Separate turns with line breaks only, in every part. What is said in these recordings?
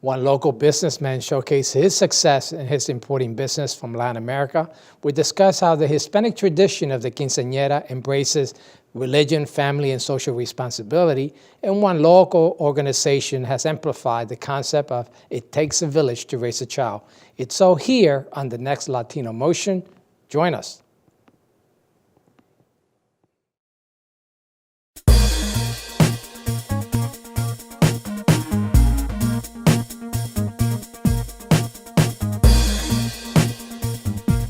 One local businessman showcased his success in his importing business from Latin America. We discuss how the Hispanic tradition of the quinceañera embraces religion, family, and social responsibility, and one local organization has amplified the concept of it takes a village to raise a child. It's so here on the next Latino Motion. Join us.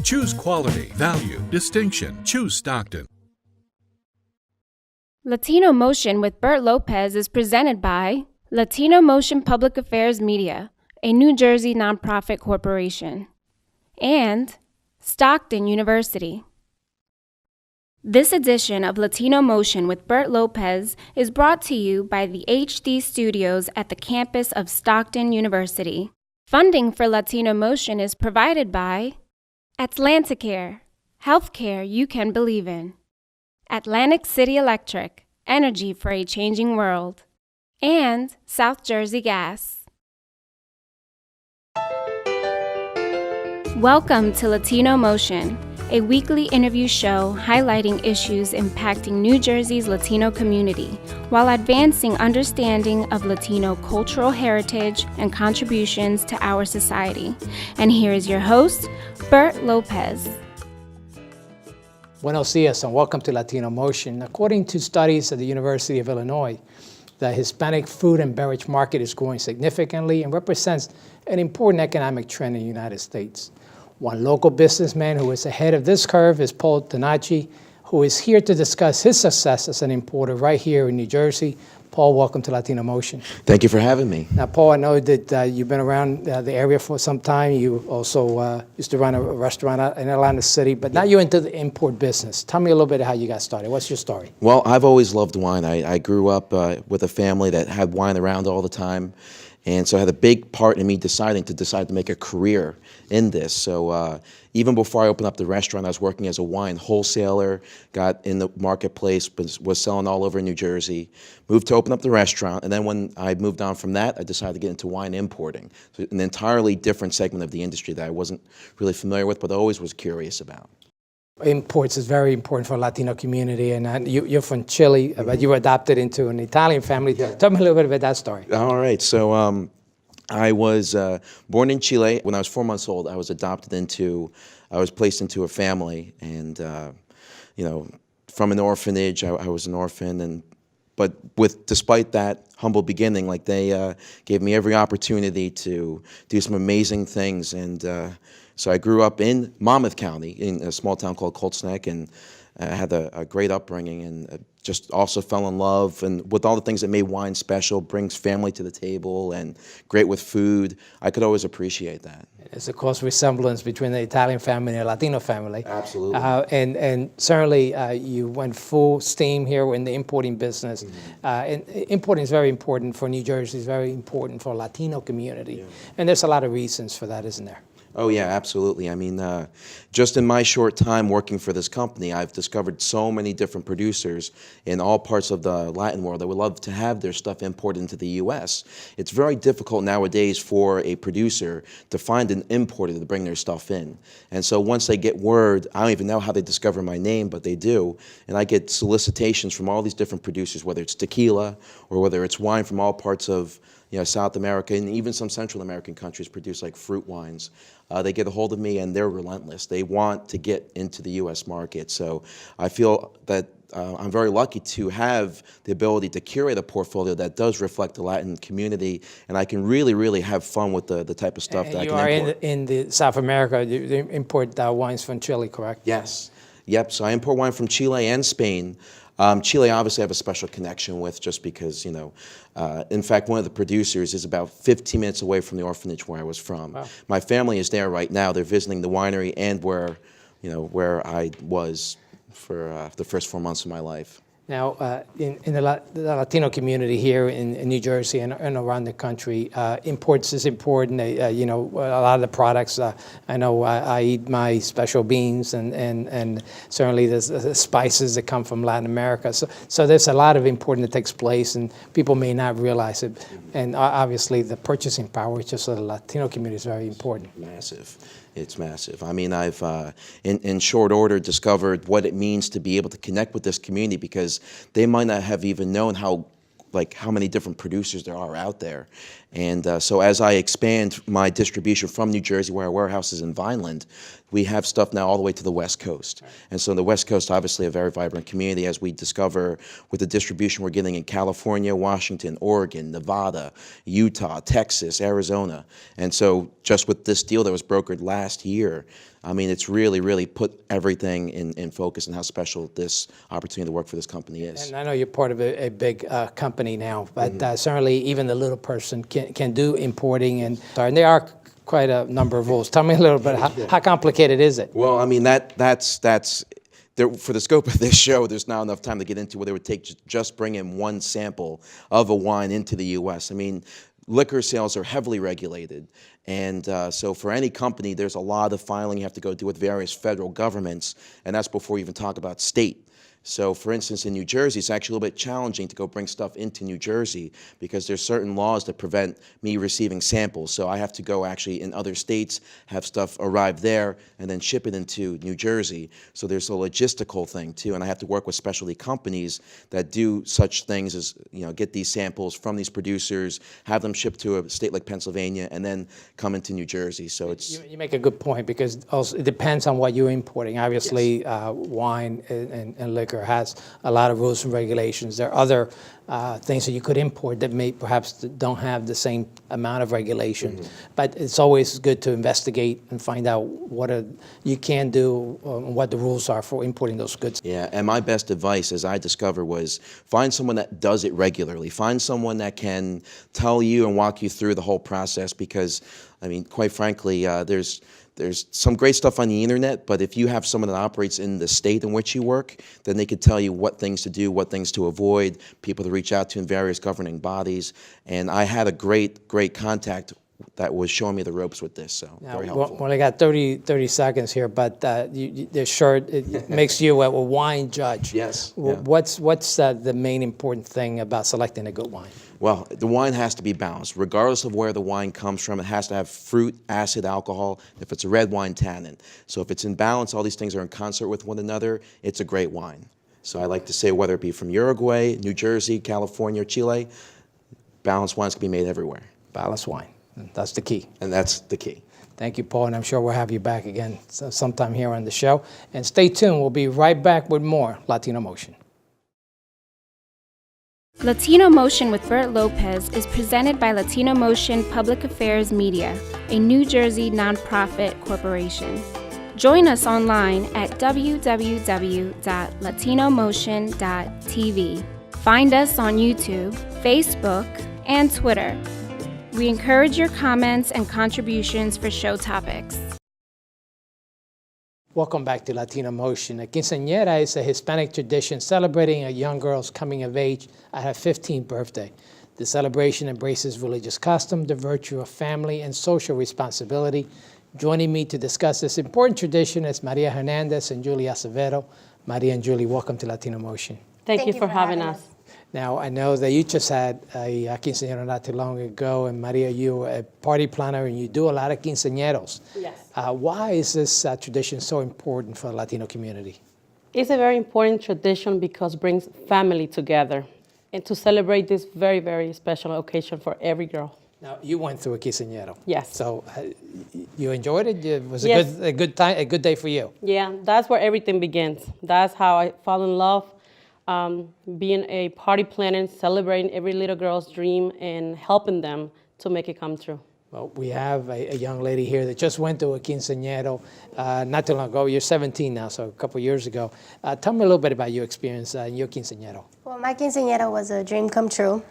Choose quality, value, distinction. Choose Stockton.
Latino Motion with Bert Lopez is presented by Latino Motion Public Affairs Media, a New Jersey nonprofit corporation, and Stockton University. This edition of Latino Motion with Bert Lopez is brought to you by the HD Studios at the campus of Stockton University. Funding for Latino Motion is provided by Atlanticare, healthcare you can believe in. Atlantic City Electric, energy for a changing world. And South Jersey Gas. Welcome to Latino Motion, a weekly interview show highlighting issues impacting New Jersey's Latino community while advancing understanding of Latino cultural heritage and contributions to our society. And here is your host, Bert Lopez.
Buenos dias and welcome to Latino Motion. According to studies at the University of Illinois, the Hispanic food and beverage market is growing significantly and represents an important economic trend in the United States. One local businessman who is ahead of this curve is Paul Tonacci, who is here to discuss his success as an importer right here in New Jersey. Paul, welcome to Latino Motion.
Thank you for having me.
Now, Paul, I know that you've been around the area for some time. You also used to run a restaurant out in Atlantic City, but now you're into the import business. Tell me a little bit of how you got started. What's your story?
Well, I've always loved wine. I grew up with a family that had wine around all the time. And so I had a big part in me deciding to make a career in this. So even before I opened up the restaurant, I was working as a wine wholesaler, got in the marketplace, was selling all over New Jersey, moved to open up the restaurant. And then when I moved on from that, I decided to get into wine importing. So an entirely different segment of the industry that I wasn't really familiar with, but always was curious about.
Imports is very important for the Latino community, and you're from Chile, but you were adopted into an Italian family. Tell me a little bit about that story.
All right, so I was born in Chile. When I was 4 months old, I was placed into a family, and from an orphanage. I was an orphan, but despite that humble beginning, like they gave me every opportunity to do some amazing things, and so I grew up in Monmouth County in a small town called Colts Neck, and I had a great upbringing, and just also fell in love, and with all the things that made wine special, brings family to the table, and great with food. I could always appreciate that.
There's a close resemblance between the Italian family and the Latino family.
Absolutely.
And certainly you went full steam here in the importing business. Mm-hmm. And importing is very important for New Jersey, it's very important for the Latino community. Yeah. And there's a lot of reasons for that, isn't there?
Oh yeah, absolutely. I mean, just in my short time working for this company, I've discovered so many different producers in all parts of the Latin world that would love to have their stuff imported into the U.S. It's very difficult nowadays for a producer to find an importer to bring their stuff in. And so once they get word, I don't even know how they discover my name, but they do, and I get solicitations from all these different producers, whether it's tequila or whether it's wine from all parts of South America, and even some Central American countries produce like fruit wines. They get a hold of me, and they're relentless. They want to get into the U.S. market. So I feel that I'm very lucky to have the ability to curate a portfolio that does reflect the Latin community, and I can really, really have fun with the type of stuff that I can import.
You are in the South America. You import wines from Chile, correct?
Yes. Yep. So I import wine from Chile and Spain. Chile, obviously, I have a special connection with, just because, in fact, one of the producers is about 15 minutes away from the orphanage where I was from. Wow. My family is there right now. They're visiting the winery and where I was for the first 4 months of my life.
Now, in the Latino community here in New Jersey and around the country, imports is important. You know, a lot of the products, I know I eat my special beans and certainly there's the spices that come from Latin America. So there's a lot of important that takes place and people may not realize it. And obviously the purchasing power just of the Latino community is very important.
Massive. It's massive. I mean, I've, in short order, discovered what it means to be able to connect with this community because they might not have even known how many different producers there are out there. And so as I expand my distribution from New Jersey, where our warehouse is in Vineland, we have stuff now all the way to the West Coast. And so the West Coast, obviously a very vibrant community as we discover with the distribution we're getting in California, Washington, Oregon, Nevada, Utah, Texas, Arizona. And so just with this deal that was brokered last year, I mean, it's really, really put everything in focus and how special this opportunity to work for this company is.
And I know you're part of a big company now, but certainly even the little person can do importing, and there are quite a number of rules. Tell me a little bit, how complicated is it?
Well, I mean, that's there, for the scope of this show, there's not enough time to get into what it would take just bring in one sample of a wine into the U.S. I mean, liquor sales are heavily regulated. And so for any company, there's a lot of filing you have to go do with various federal governments, and that's before you even talk about state. So for instance, in New Jersey, it's actually a little bit challenging to go bring stuff into New Jersey because there's certain laws that prevent me receiving samples. So I have to go actually in other states, have stuff arrive there, and then ship it into New Jersey. So there's a logistical thing too, and I have to work with specialty companies that do such things as, you know, get these samples from these producers, have them shipped to a state like Pennsylvania, and then come into New Jersey. So it's...
You make a good point because also it depends on what you're importing. Obviously, yes. Wine and liquor has a lot of rules and regulations. There are other things that you could import that may perhaps don't have the same amount of regulation. Mm-hmm. But it's always good to investigate and find out what you can do, what the rules are for importing those goods.
Yeah, and my best advice, as I discovered, was find someone that does it regularly. Find someone that can tell you and walk you through the whole process because, I mean, quite frankly, there's some great stuff on the internet, but if you have someone that operates in the state in which you work, then they could tell you what things to do, what things to avoid, people to reach out to in various governing bodies. And I had a great contact that was showing me the ropes with this, so
now,
very helpful.
We only got 30 seconds here, but the shirt, it makes you a wine judge.
Yes.
Yeah. What's the main important thing about selecting a good wine?
Well, the wine has to be balanced. Regardless of where the wine comes from, it has to have fruit, acid, alcohol. If it's a red wine, tannin. So if it's in balance, all these things are in concert with one another, it's a great wine. So I like to say whether it be from Uruguay, New Jersey, California, Chile, balanced wines can be made everywhere.
Balanced wine. That's the key.
And that's the key.
Thank you, Paul, and I'm sure we'll have you back again sometime here on the show. And stay tuned. We'll be right back with more Latino Motion.
Latino Motion with Bert Lopez is presented by Latino Motion Public Affairs Media, a New Jersey nonprofit corporation. Join us online at www.latinomotion.tv. Find us on YouTube, Facebook, and Twitter. We encourage your comments and contributions for show topics.
Welcome back to Latino Motion. A quinceañera is a Hispanic tradition celebrating a young girl's coming of age at her 15th birthday. The celebration embraces religious custom, the virtue of family, and social responsibility. Joining me to discuss this important tradition is Maria Hernandez and Julie Acevedo. Maria and Julie, welcome to Latino Motion.
Thank you for having us.
Now, I know that you just had a quinceañera not too long ago, and Maria, you're a party planner and you do a lot of quinceañeros.
Yes.
Why is this tradition so important for the Latino community?
It's a very important tradition because it brings family together and to celebrate this very, very special occasion for every girl.
Now, you went through a quinceañero.
Yes.
So you enjoyed it? It was
yes.
a good time, a good day for you?
Yeah, that's where everything begins. That's how I fall in love. Being a party planner, celebrating every little girl's dream and helping them to make it come true.
Well, we have a young lady here that just went to a quinceañero not too long ago. You're 17 now, so a couple years ago. Tell me a little bit about your experience in your quinceañero.
Well, my quinceañera was a dream come true.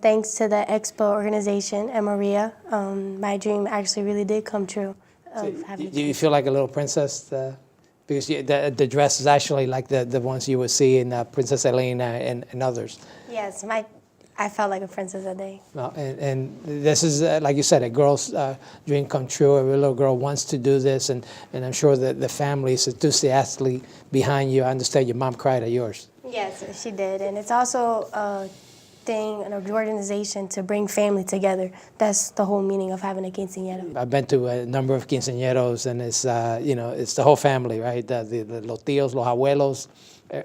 Thanks to the Expo organization and Maria, my dream actually really did come true.
Do you feel like a little princess Because the dress is actually like the ones you would see in Princess Elena and others.
Yes, I felt like a princess that day.
Well, and this is, like you said, a girl's dream come true. Every little girl wants to do this, and I'm sure that the family is enthusiastically behind you. I understand your mom cried at yours.
Yes, she did. And it's also a thing, an organization to bring family together. That's the whole meaning of having a quinceañera.
I've been to a number of quinceañeros, and it's, it's the whole family, right? Los tíos, los abuelos,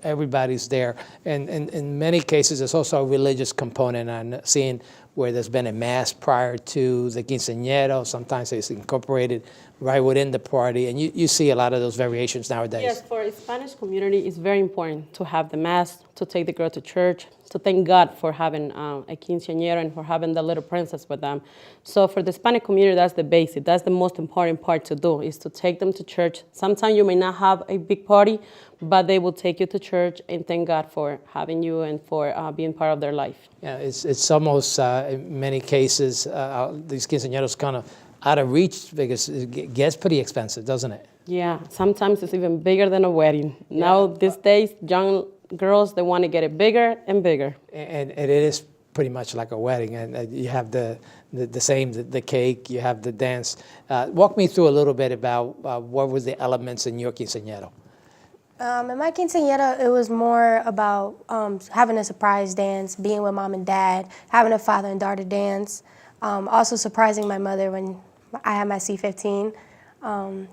everybody's there. And in many cases, there's also a religious component. I'm seeing where there's been a mass prior to the quinceañero. Sometimes it's incorporated right within the party. And you see a lot of those variations nowadays.
Yes, for the Spanish community, it's very important to have the mass, to take the girl to church, to thank God for having a quinceañera and for having the little princess with them. So for the Hispanic community, that's the basic. That's the most important part to do, is to take them to church. Sometimes you may not have a big party, but they will take you to church and thank God for having you and for being part of their life.
Yeah, it's almost, in many cases, these quinceañeros kind of out of reach because it gets pretty expensive, doesn't it?
Yeah, sometimes it's even bigger than a wedding. Now, these days, young girls, they want to get it bigger and bigger.
And it is pretty much like a wedding, and you have the cake, you have the dance. Walk me through a little bit about what were the elements in your quinceañero.
In my quinceañera, it was more about having a surprise dance, being with mom and dad, having a father and daughter dance, also surprising my mother when I had my C-15.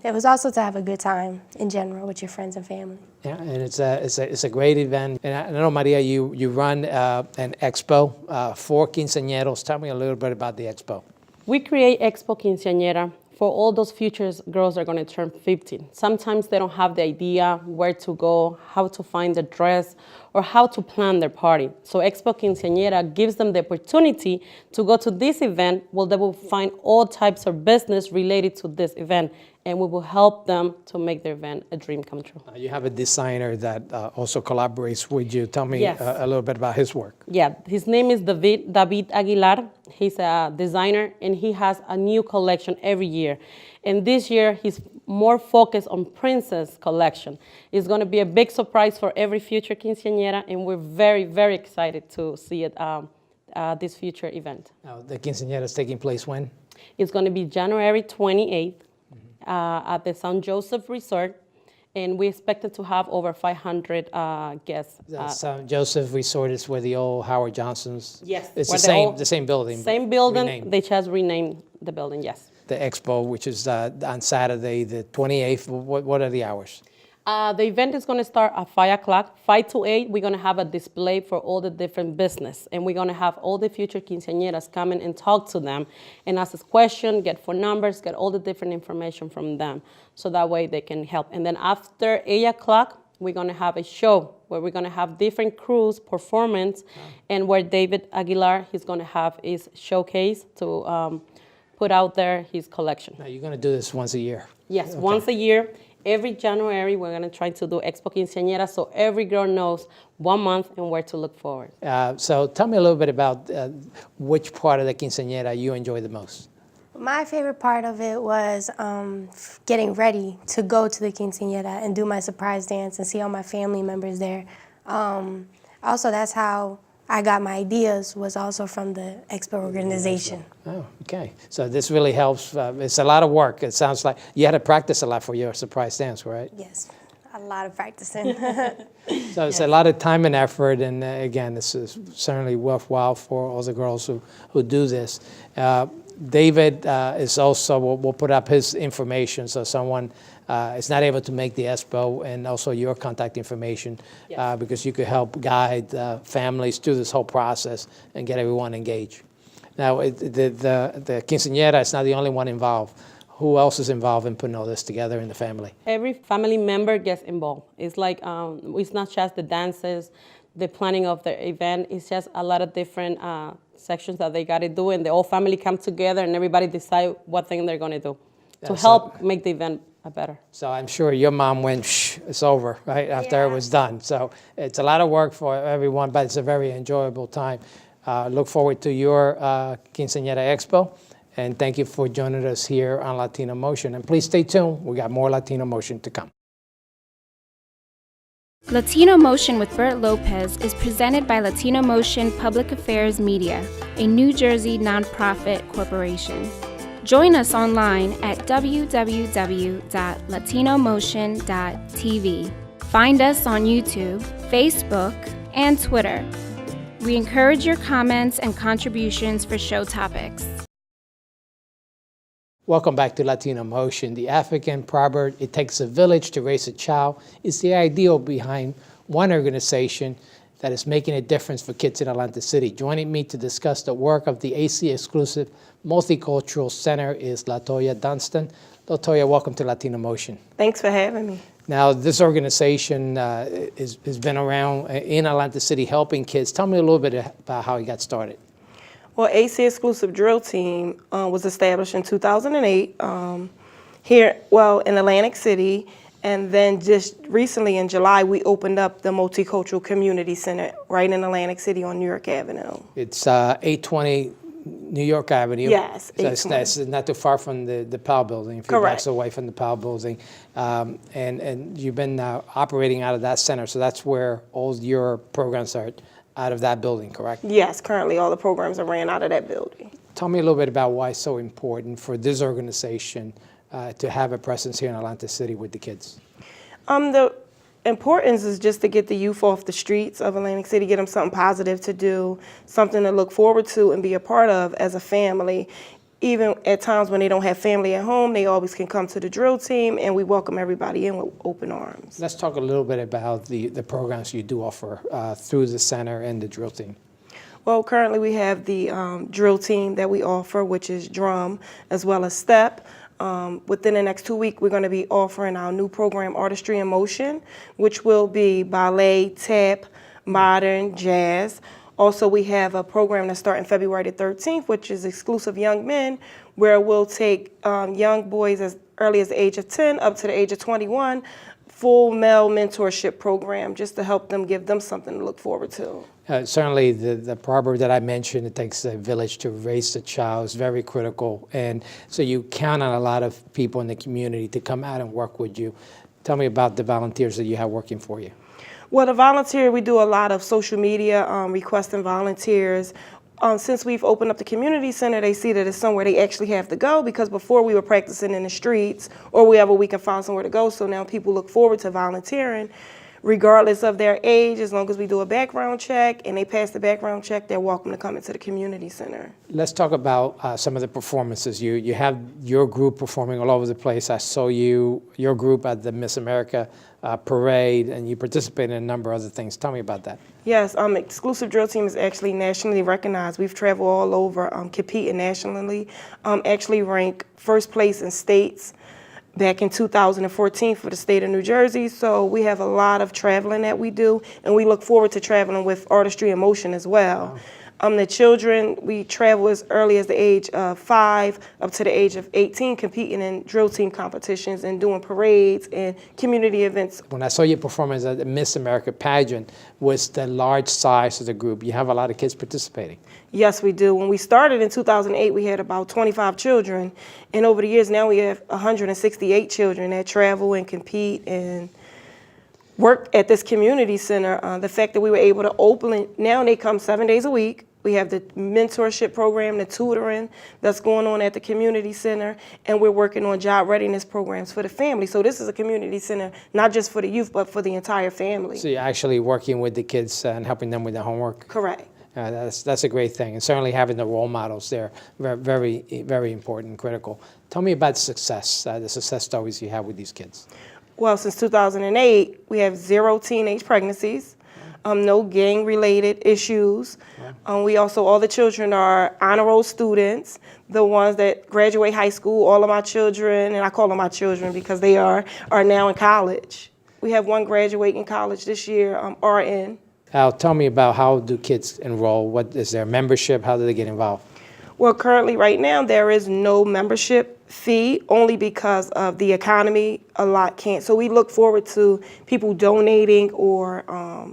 It was also to have a good time in general with your friends and family.
Yeah, and it's a great event. And I know, Maria, you run an expo for quinceañeros. Tell me a little bit about the expo.
We create Expo Quinceañera for all those future girls that are going to turn 15. Sometimes they don't have the idea where to go, how to find the dress, or how to plan their party. So Expo Quinceañera gives them the opportunity to go to this event where they will find all types of business related to this event, and we will help them to make their event a dream come true.
You have a designer that also collaborates with you. Tell me
Yes.
a little bit about his work.
Yeah, his name is David Aguilar. He's a designer, and he has a new collection every year. And this year, he's more focused on Princess collection. It's going to be a big surprise for every future quinceañera, and we're very, very excited to see it this future event.
Now, the quinceañera is taking place when?
It's going to be January 28th at the San Joseph Resort, and we expected to have over 500 guests.
St. Joseph Resort is where the old Howard Johnson's.
Yes.
It's
where
the same building.
Same building.
renamed.
They just renamed the building, yes.
The expo, which is on Saturday, the 28th. What are the hours?
The event is going to start at 5 o'clock. 5 to 8, we're going to have a display for all the different business. And we're going to have all the future quinceañeras come in and talk to them and ask us questions, get phone numbers, get all the different information from them. So that way they can help. And then after 8 o'clock, we're going to have a show where we're going to have different crews, performance, and where David Aguilar, he's going to have his showcase to put out there his collection.
Now, you're going to do this once a year.
Yes,
Okay.
once a year. Every January, we're going to try to do Expo Quinceañera so every girl knows 1 month and where to look forward.
So tell me a little bit about which part of the quinceañera you enjoy the most.
My favorite part of it was getting ready to go to the quinceañera and do my surprise dance and see all my family members there. Also, that's how I got my ideas, was also from the expo organization.
Oh, okay. So this really helps. It's a lot of work. It sounds like you had to practice a lot for your surprise dance, right?
Yes, a lot of practicing.
So it's a lot of time and effort, and again, this is certainly worthwhile for all the girls who do this. David is also, we'll put up his information so someone is not able to make the expo, and also your contact information,
Yes.
because you could help guide families through this whole process and get everyone engaged. Now, the quinceañera is not the only one involved. Who else is involved in putting all this together in the family?
Every family member gets involved. It's like, it's not just the dances, the planning of the event. It's just a lot of different sections that they got to do, and the whole family come together and everybody decide what thing they're going to do to help make the event better.
So I'm sure your mom went, shh, it's over, right, after it was done. So it's a lot of work for everyone, but it's a very enjoyable time. Look forward to your Quinceañera Expo, and thank you for joining us here on Latino Motion. And please stay tuned. We got more Latino Motion to come.
Latino Motion with Bert Lopez is presented by Latino Motion Public Affairs Media, a New Jersey nonprofit corporation. Join us online at www.latinomotion.tv. Find us on YouTube, Facebook, and Twitter. We encourage your comments and contributions for show topics.
Welcome back to Latino Motion. The African proverb, "It takes a village to raise a child," is the ideal behind one organization that is making a difference for kids in Atlantic City. Joining me to discuss the work of the AC Exclusive Multicultural Center is LaToya Dunstan. LaToya, welcome to Latino Motion.
Thanks for having me.
Now, this organization has been around in Atlantic City helping kids. Tell me a little bit about how you got started.
Well, AC Exclusive Drill Team was established in 2008 here, in Atlantic City. And then just recently in July, we opened up the Multicultural Community Center right in Atlantic City on New York Avenue.
It's 820 New York Avenue.
Yes,
So it's not too far from the Powell Building, a few blocks away from the Powell Building. And you've been operating out of that center, so that's where all your programs are out of that building, correct?
Yes, currently all the programs are ran out of that building.
Tell me a little bit about why it's so important for this organization to have a presence here in Atlantic City with the kids.
The importance is just to get the youth off the streets of Atlantic City, get them something positive to do, something to look forward to and be a part of as a family. Even at times when they don't have family at home, they always can come to the drill team, and we welcome everybody in with open arms.
Let's talk a little bit about the programs you do offer through the center and the drill team.
Well, currently we have the drill team that we offer, which is drum as well as step. Within the next 2 weeks, we're going to be offering our new program, Artistry in Motion, which will be ballet, tap, modern, jazz. Also, we have a program that's starting February the 13th, which is Exclusive Young Men, where we'll take young boys as early as the age of 10 up to the age of 21, full male mentorship program, just to help them, give them something to look forward to.
Certainly, the proverb that I mentioned, "It takes a village to raise a child," is very critical. And so you count on a lot of people in the community to come out and work with you. Tell me about the volunteers that you have working for you.
Well, the volunteer, we do a lot of social media, requesting volunteers. Since we've opened up the community center, they see that it's somewhere they actually have to go, because before we were practicing in the streets or wherever we can find somewhere to go. So now people look forward to volunteering regardless of their age. As long as we do a background check and they pass the background check, they're welcome to come into the community center.
Let's talk about some of the performances. You have your group performing all over the place. I saw your group at the Miss America parade, and you participate in a number of other things. Tell me about that.
Yes, Exclusive Drill Team is actually nationally recognized. We've traveled all over, competing nationally, actually ranked first place in states back in 2014 for the state of New Jersey. So we have a lot of traveling that we do, and we look forward to traveling with Artistry in Motion as well. Wow. The children, we travel as early as the age of 5 up to the age of 18, competing in drill team competitions and doing parades and community events.
When I saw your performance at the Miss America pageant, was the large size of the group? You have a lot of kids participating.
Yes, we do. When we started in 2008, we had about 25 children. And over the years, now we have 168 children that travel and compete and work at this community center. The fact that we were able to open it, now they come 7 days a week. We have the mentorship program, the tutoring that's going on at the community center, and we're working on job readiness programs for the family. So this is a community center, not just for the youth, but for the entire family.
So you're actually working with the kids and helping them with their homework?
Correct.
That's a great thing, and certainly having the role models there, very, very important and critical. Tell me about success, the success stories you have with these kids.
Well, since 2008, we have 0 teenage pregnancies, no gang-related issues. We also, all the children are honor roll students, the ones that graduate high school. All of my children, and I call them my children because they are now in college. We have one graduating college this year, RN.
Al, tell me about how do kids enroll? What is their membership? How do they get involved?
Well, currently right now there is no membership fee only because of the economy. A lot can't. So we look forward to people donating or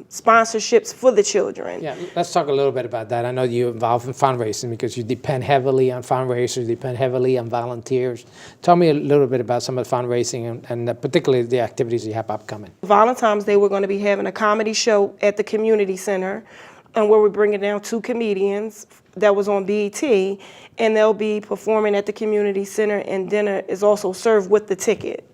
sponsorships for the children.
Yeah, let's talk a little bit about that. I know you're involved in fundraising because you depend heavily on fundraisers, depend heavily on volunteers. Tell me a little bit about some of the fundraising and particularly the activities you have upcoming.
Valentine's Day, we're going to be having a comedy show at the community center, and where we're bringing down 2 comedians that was on BET, and they'll be performing at the community center, and dinner is also served with the ticket.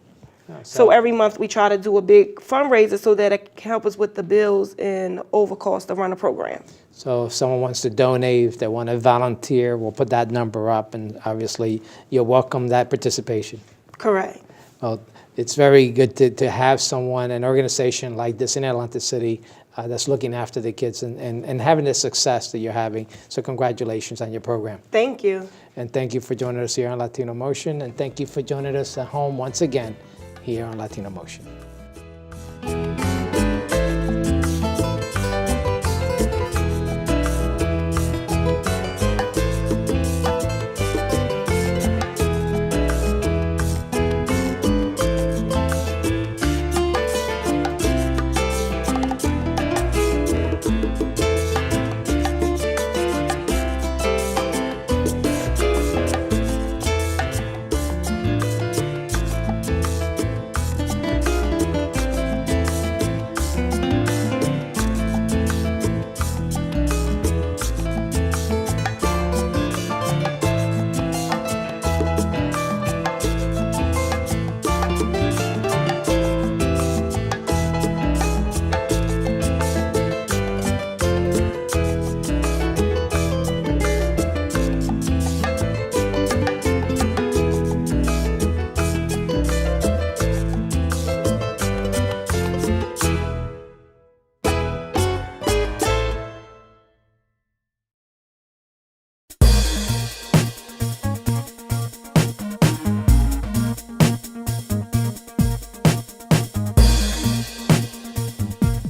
So every month we try to do a big fundraiser so that it can help us with the bills and overcost to run a program.
So if someone wants to donate, if they want to volunteer, we'll put that number up, and obviously you'll welcome that participation.
Correct.
Well, it's very good to have someone, an organization like this in Atlantic City that's looking after the kids and having the success that you're having. So congratulations on your program.
Thank you.
And thank you for joining us here on Latino Motion, and thank you for joining us at home once again here on Latino Motion.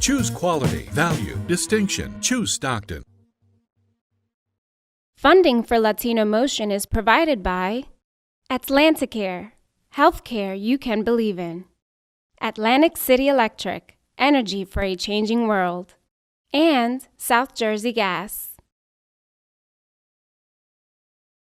Choose quality, value, distinction. Choose Stockton.
Funding for Latino Motion is provided by Atlanticare, healthcare you can believe in. Atlantic City Electric, energy for a changing world. And South Jersey Gas.